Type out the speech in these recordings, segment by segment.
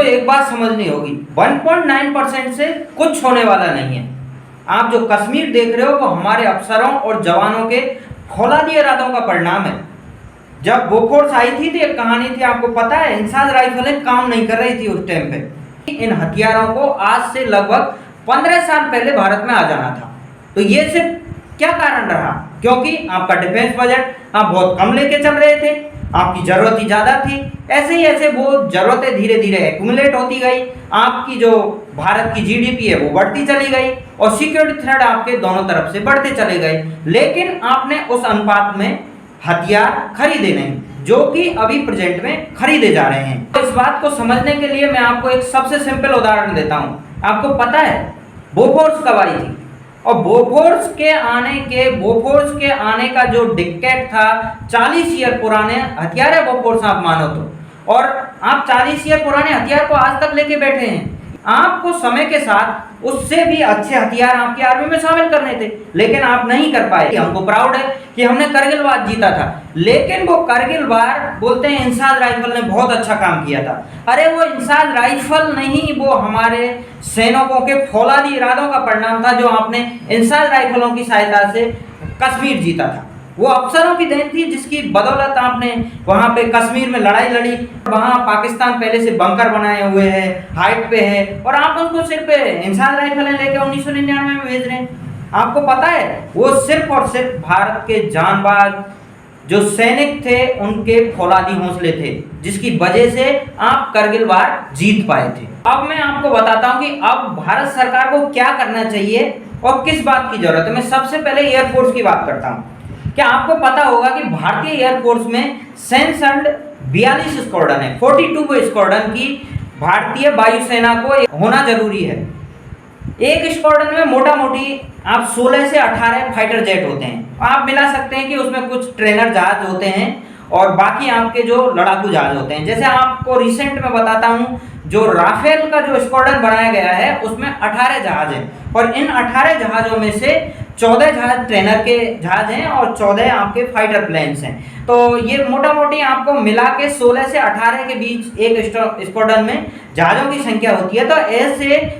एक बात समझनी होगी, 1.9% से कुछ होने वाला नहीं है। आप जो कश्मीर देख रहे हो वो हमारे अफसरों और जवानों के फौलादी इरादों का परिणाम है। जब बोफोर्स आई थी तो एक कहानी थी, आपको पता है, इंसास राइफलें काम नहीं कर रही थी उस टाइम पे। इन हथियारों को आज से लगभग 15 साल पहले भारत में आ जाना था। तो ये सिर्फ क्या कारण रहा? क्योंकि आपका डिफेंस बजट आप बहुत कम लेके चल रहे थे, आपकी जरूरत ही ज़्यादा थी। ऐसे ही ऐसे वो ज़रूरतें धीरे धीरे एक्यूमुलेट होती गई, आपकी जो भारत की जीडीपी है वो बढ़ती चली गई और सिक्योरिटी थ्रेट आपके दोनों तरफ से बढ़ते चले गए। लेकिन आपने उस अनुपात में हथियार खरीदे नहीं, जो कि अभी प्रेजेंट में खरीदे जा रहे हैं। तो इस बात को समझने के लिए मैं आपको एक सबसे सिंपल उदाहरण देता हूँ। आपको पता है बोफोर्स कब आई थी? और बोफोर्स के आने का जो डिकेट था, 40 ईयर पुराने हथियार है बोफोर्स, आप मानो तो। और आप 40 ईयर पुराने हथियार को आज तक लेके बैठे हैं। आपको समय के साथ उससे भी अच्छे हथियार आपकी आर्मी में शामिल करने थे, लेकिन आप नहीं कर पाए। हमको प्राउड है कि हमने करगिल वार जीता था, लेकिन वो करगिल वार बोलते हैं इंसास राइफल ने बहुत अच्छा काम किया था। अरे वो इंसास राइफल नहीं, वो हमारे सैनिकों के फौलादी इरादों का परिणाम था, जो आपने इंसास राइफलों की सहायता से कश्मीर जीता था। वो अफसरों की देन थी जिसकी बदौलत आपने वहाँ पे कश्मीर में लड़ाई लड़ी। वहाँ पाकिस्तान पहले से बंकर बनाए हुए है, हाइट पे है, और आप उनको सिर्फ इंसास राइफलें लेके 1999 में भेज रहे हैं। आपको पता है वो सिर्फ और सिर्फ भारत के जांबाज जो सैनिक थे उनके फौलादी हौसले थे, जिसकी वजह से आप करगिल वार जीत पाए थे। अब मैं आपको बताता हूँ कि अब भारत सरकार को क्या करना चाहिए और किस बात की जरूरत है। मैं सबसे पहले एयरफोर्स की बात करता हूँ। क्या आपको पता होगा कि भारतीय एयरफोर्स में सेंसर्ड 42 स्क्वाड्रन है, 42 स्क्वाड्रन की भारतीय वायुसेना को होना जरूरी है। एक स्क्वाड्रन में मोटा मोटी आप 16 से 18 फाइटर जेट होते हैं। आप मिला सकते हैं कि उसमें कुछ ट्रेनर जहाज होते हैं और बाकी आपके जो लड़ाकू जहाज होते हैं। जैसे आपको रिसेंट में बताता हूँ, जो राफेल का जो स्क्वाड्रन बनाया गया है उसमें 18 जहाज हैं, और इन 18 जहाज़ों में से 14 जहाज ट्रेनर के जहाज हैं और 14 आपके फाइटर प्लेन्स हैं। तो ये मोटा मोटी आपको मिला के 16 से 18 के बीच एक स्क्वाड्रन में जहाज़ों की संख्या होती है। तो ऐसे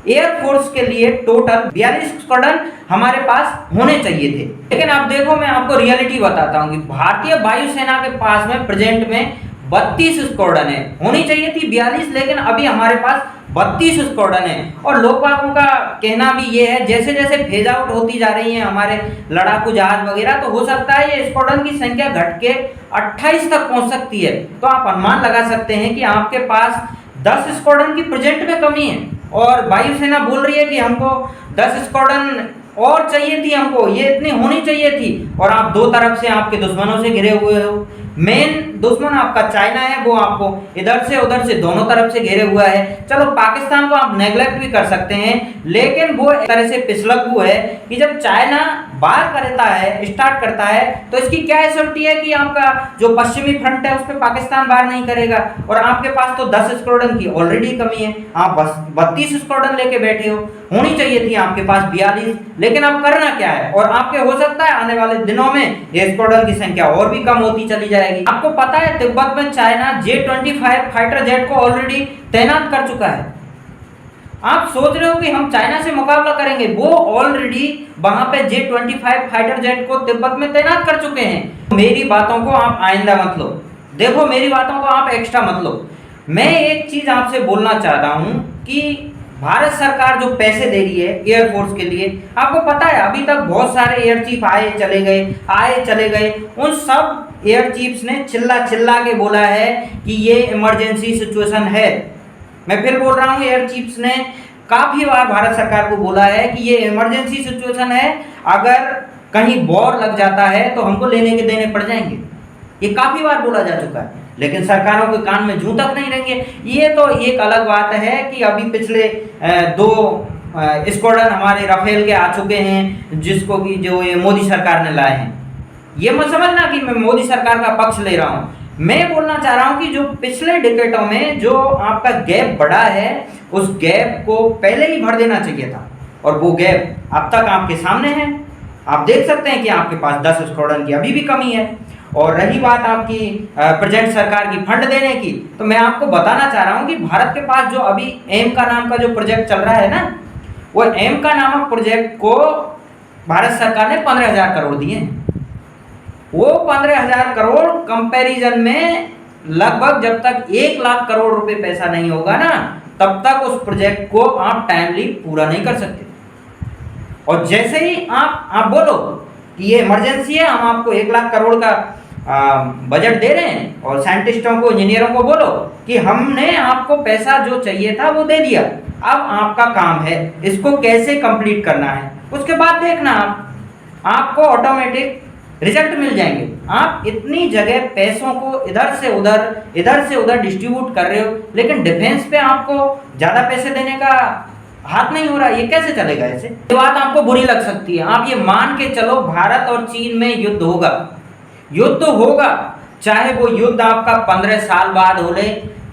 एयरफोर्स के लिए टोटल 42 स्क्वाड्रन हमारे पास होने चाहिए थे। लेकिन अब देखो, मैं आपको रियलिटी बताता हूँ कि भारतीय वायुसेना के पास में प्रेजेंट में 32 स्क्वाड्रन है। होनी चाहिए थी 42, लेकिन अभी हमारे पास 32 स्क्वाड्रन है। और लोग बागों का कहना भी ये है, जैसे जैसे फेज आउट होती जा रही है हमारे लड़ाकू जहाज वगैरह, तो हो सकता है ये स्क्वाड्रन की संख्या घट के 28 तक पहुंच सकती है। तो आप अनुमान लगा सकते हैं कि आपके पास 10 स्क्वाड्रन की प्रेजेंट में कमी है, और वायुसेना बोल रही है कि हमको 10 स्क्वाड्रन और चाहिए थी, हमको ये इतनी होनी चाहिए थी। और आप दो तरफ से आपके दुश्मनों से घिरे हुए हो। मेन दुश्मन आपका चाइना है, वो आपको इधर से उधर से दोनों तरफ से घेरे हुआ है। चलो पाकिस्तान को आप नेग्लेक्ट भी कर सकते हैं, लेकिन वो एक तरह से पिछलग्गू है कि जब चाइना वार करता है, स्टार्ट करता है, तो इसकी क्या एश्योरिटी है कि आपका जो पश्चिमी फ्रंट है उस पर पाकिस्तान वार नहीं करेगा। और आपके पास तो 10 स्क्वाड्रन की ऑलरेडी कमी है, आप बस 32 स्क्वाड्रन लेके बैठे हो। होनी चाहिए थी आपके पास 42, लेकिन अब करना क्या है? और आपके हो सकता है आने वाले दिनों में ये स्क्वाड्रन की संख्या और भी कम होती चली जाएगी। आपको पता है तिब्बत में चाइना J-25 फाइटर जेट को ऑलरेडी तैनात कर चुका है। आप सोच रहे हो कि हम चाइना से मुकाबला करेंगे, वो ऑलरेडी वहां पे J-25 फाइटर जेट को तिब्बत में तैनात कर चुके हैं। मेरी बातों को आप आइंदा मत लो, देखो मेरी बातों को आप एक्स्ट्रा मत लो। मैं एक चीज आपसे बोलना चाहता हूं कि भारत सरकार जो पैसे दे रही है एयरफोर्स के लिए, आपको पता है अभी तक बहुत सारे एयर चीफ आए चले गए। उन सब एयर चीफ्स ने चिल्ला के बोला है कि ये इमरजेंसी सिचुएशन है। मैं फिर बोल रहा हूँ, एयर चीफ्स ने काफ़ी बार भारत सरकार को बोला है कि ये इमरजेंसी सिचुएशन है, अगर कहीं वॉर लग जाता है तो हमको लेने के देने पड़ जाएंगे। ये काफ़ी बार बोला जा चुका है, लेकिन सरकारों के कान में जूं तक नहीं रहेंगे। ये तो एक अलग बात है कि अभी पिछले 2 स्क्वाड्रन हमारे राफेल के आ चुके हैं, जिसको कि जो ये मोदी सरकार ने लाए हैं। ये मत समझना कि मैं मोदी सरकार का पक्ष ले रहा हूँ, मैं बोलना चाह रहा हूँ कि जो पिछले डिकेटों में जो आपका गैप बढ़ा है, उस गैप को पहले ही भर देना चाहिए था, और वो गैप अब तक आपके सामने है। आप देख सकते हैं कि आपके पास 10 स्क्वाड्रन की अभी भी कमी है। और रही बात आपकी प्रेजेंट सरकार की फंड देने की, तो मैं आपको बताना चाह रहा हूँ कि भारत के पास जो अभी एम का नाम का जो प्रोजेक्ट चल रहा है ना, वो एम का नामक प्रोजेक्ट को भारत सरकार ने 15,000 करोड़ दिए हैं। वो 15,000 करोड़ कंपैरिजन में लगभग जब तक 1 लाख करोड़ रुपए पैसा नहीं होगा ना, तब तक उस प्रोजेक्ट को आप टाइमली पूरा नहीं कर सकते। और जैसे ही आप बोलो कि ये इमरजेंसी है, हम आपको 1 लाख करोड़ का बजट दे रहे हैं, और साइंटिस्टों को, इंजीनियरों को बोलो कि हमने आपको पैसा जो चाहिए था वो दे दिया, अब आपका काम है इसको कैसे कंप्लीट करना है, उसके बाद देखना आपको ऑटोमेटिक रिजल्ट मिल जाएंगे। आप इतनी जगह पैसों को इधर से उधर डिस्ट्रीब्यूट कर रहे हो, लेकिन डिफेंस पे आपको ज़्यादा पैसे देने का हाथ नहीं हो रहा, ये कैसे चलेगा? ऐसे ये बात आपको बुरी लग सकती है। आप ये मान के चलो भारत और चीन में युद्ध होगा, चाहे वो युद्ध आपका 15 साल बाद हो ले,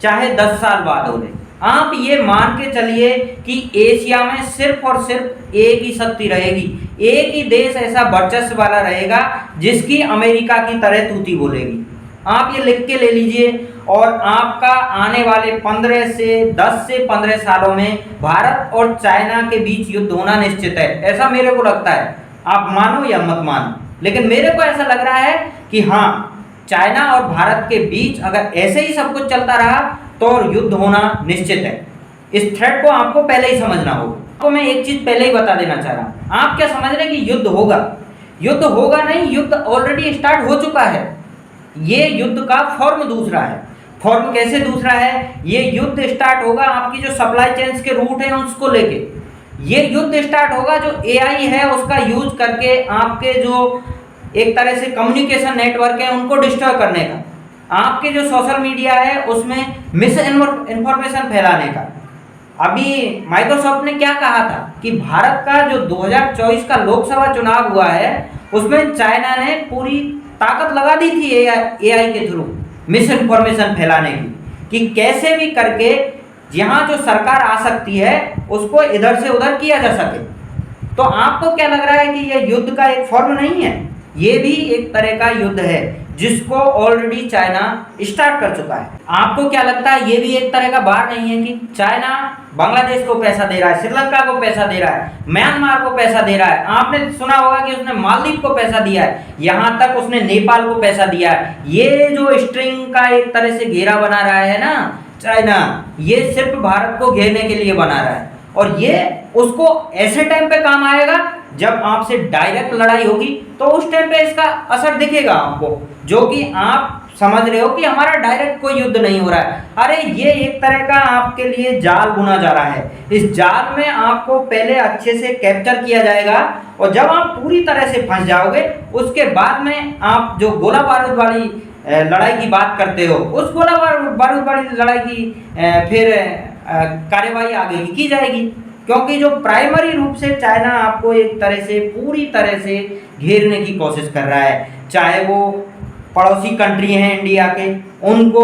चाहे 10 साल बाद हो ले। आप ये मान के चलिए कि एशिया में सिर्फ और सिर्फ एक ही शक्ति रहेगी, एक ही देश ऐसा वर्चस्व वाला रहेगा जिसकी अमेरिका की तरह तूती बोलेगी। आप ये लिख के ले लीजिए, और आपका आने वाले 10 से 15 सालों में भारत और चाइना के बीच युद्ध होना निश्चित है, ऐसा मेरे को लगता है। आप मानो या मत मानो, लेकिन मेरे को ऐसा लग रहा है कि हाँ, चाइना और भारत के बीच अगर ऐसे ही सब कुछ चलता रहा तो युद्ध होना निश्चित है। इस थ्रेट को आपको पहले ही समझना होगा। आपको मैं एक चीज पहले ही बता देना चाह रहा हूँ। आप क्या समझ रहे हैं कि युद्ध होगा नहीं, युद्ध ऑलरेडी स्टार्ट हो चुका है। ये युद्ध का फॉर्म दूसरा है। फॉर्म कैसे दूसरा है? ये युद्ध स्टार्ट होगा आपकी जो सप्लाई चेन्स के रूट हैं उसको लेके। ये युद्ध स्टार्ट होगा जो एआई है उसका यूज करके आपके जो एक तरह से कम्युनिकेशन नेटवर्क है उनको डिस्ट्रॉय करने का, आपके जो सोशल मीडिया है उसमें मिस इन्फॉर्मेशन फैलाने का। अभी माइक्रोसॉफ्ट ने क्या कहा था कि भारत का जो 2024 का लोकसभा चुनाव हुआ है उसमें चाइना ने पूरी ताकत लगा दी थी एआई के थ्रू मिस इन्फॉर्मेशन फैलाने की, कि कैसे भी करके यहाँ जो सरकार आ सकती है उसको इधर से उधर किया जा सके। तो आपको क्या लग रहा है कि ये युद्ध का एक फॉर्म नहीं है? ये भी एक तरह का युद्ध है जिसको ऑलरेडी चाइना स्टार्ट कर चुका है। आपको क्या लगता है ये भी एक तरह का बार नहीं है कि चाइना बांग्लादेश को पैसा दे रहा है, श्रीलंका को पैसा दे रहा है, म्यांमार को पैसा दे रहा है, आपने सुना होगा कि उसने मालदीव को पैसा दिया है, यहाँ तक उसने नेपाल को पैसा दिया है। ये जो स्ट्रिंग का एक तरह से घेरा बना रहा है ना चाइना, ये सिर्फ भारत को घेरने के लिए बना रहा है, और ये उसको ऐसे टाइम पे काम आएगा जब आपसे डायरेक्ट लड़ाई होगी, तो उस टाइम पे इसका असर दिखेगा आपको, जो कि आप समझ रहे हो कि हमारा डायरेक्ट कोई युद्ध नहीं हो रहा है। अरे ये एक तरह का आपके लिए जाल बुना जा रहा है। इस जाल में आपको पहले अच्छे से कैप्चर किया जाएगा, और जब आप पूरी तरह से फंस जाओगे उसके बाद में आप जो गोला बारूद वाली लड़ाई की बात करते हो, उस गोला बारूद वाली लड़ाई की फिर कार्यवाही आगे की जाएगी, क्योंकि जो प्राइमरी रूप से चाइना आपको एक तरह से पूरी तरह से घेरने की कोशिश कर रहा है, चाहे वो पड़ोसी कंट्री हैं इंडिया के उनको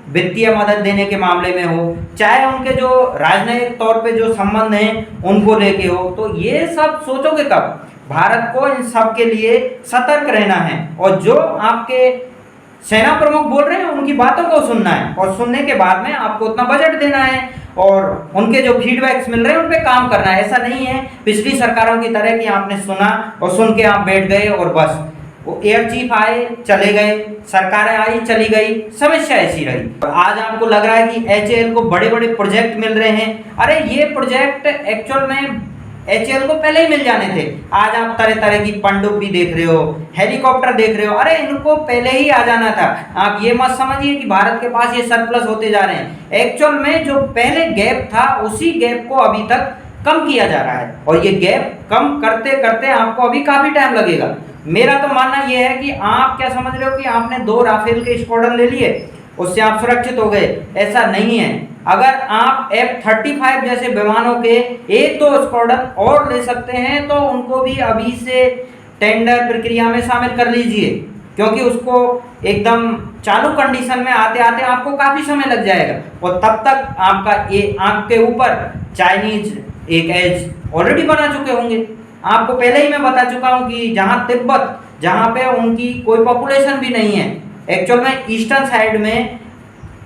वित्तीय मदद देने के मामले में हो, चाहे उनके जो राजनयिक तौर पे जो संबंध हैं उनको लेके हो। तो ये सब सोचोगे कब? भारत को इन सब के लिए सतर्क रहना है, और जो आपके सेना प्रमुख बोल रहे हैं उनकी बातों को सुनना है, और सुनने के बाद में आपको उतना बजट देना है, और उनके जो फीडबैक्स मिल रहे हैं उन पे काम करना है। ऐसा नहीं है पिछली सरकारों की तरह कि आपने सुना और सुन के आप बैठ गए और बस वो एयर चीफ आए चले गए, सरकारें आई चली गई, समस्या ऐसी रही। आज आपको लग रहा है कि एचएएल को बड़े बड़े प्रोजेक्ट मिल रहे हैं। अरे ये प्रोजेक्ट एक्चुअल में एचएएल को पहले ही मिल जाने थे। आज आप तरह तरह की पनडुब्बी देख रहे हो, हेलीकॉप्टर देख रहे हो, अरे इनको पहले ही आ जाना था। आप ये मत समझिए कि भारत के पास ये सरप्लस होते जा रहे हैं। एक्चुअल में जो पहले गैप था उसी गैप को अभी तक कम किया जा रहा है, और ये गैप कम करते करते आपको अभी काफी टाइम लगेगा। मेरा तो मानना ये है कि आप क्या समझ रहे हो कि आपने 2 राफेल के स्क्वाड्रन ले लिए उससे आप सुरक्षित हो गए, ऐसा नहीं है। अगर आप F-35 जैसे विमानों के 1-2 स्क्वाड्रन और ले सकते हैं तो उनको भी अभी से टेंडर प्रक्रिया में शामिल कर लीजिए, क्योंकि उसको एकदम चालू कंडीशन में आते आते आपको काफ़ी समय लग जाएगा, और तब तक आपका ये आपके ऊपर चाइनीज एक एज ऑलरेडी बना चुके होंगे। आपको पहले ही मैं बता चुका हूँ कि जहाँ तिब्बत जहाँ पे उनकी कोई पॉपुलेशन भी नहीं है। एक्चुअल में ईस्टर्न साइड में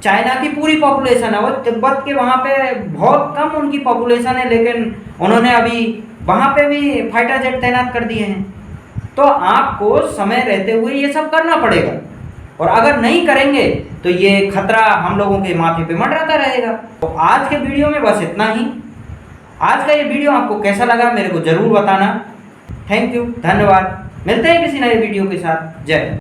चाइना की पूरी पॉपुलेशन है, और तिब्बत के वहाँ पे बहुत कम उनकी पॉपुलेशन है, लेकिन उन्होंने अभी वहाँ पे भी फाइटर जेट तैनात कर दिए हैं। तो आपको समय रहते हुए ये सब करना पड़ेगा, और अगर नहीं करेंगे तो ये खतरा हम लोगों के माथे पे मंडराता रहेगा। तो आज के वीडियो में बस इतना ही। आज का ये वीडियो आपको कैसा लगा मेरे को ज़रूर बताना। थैंक यू, धन्यवाद। मिलते हैं किसी नए वीडियो के साथ। जय हिंद।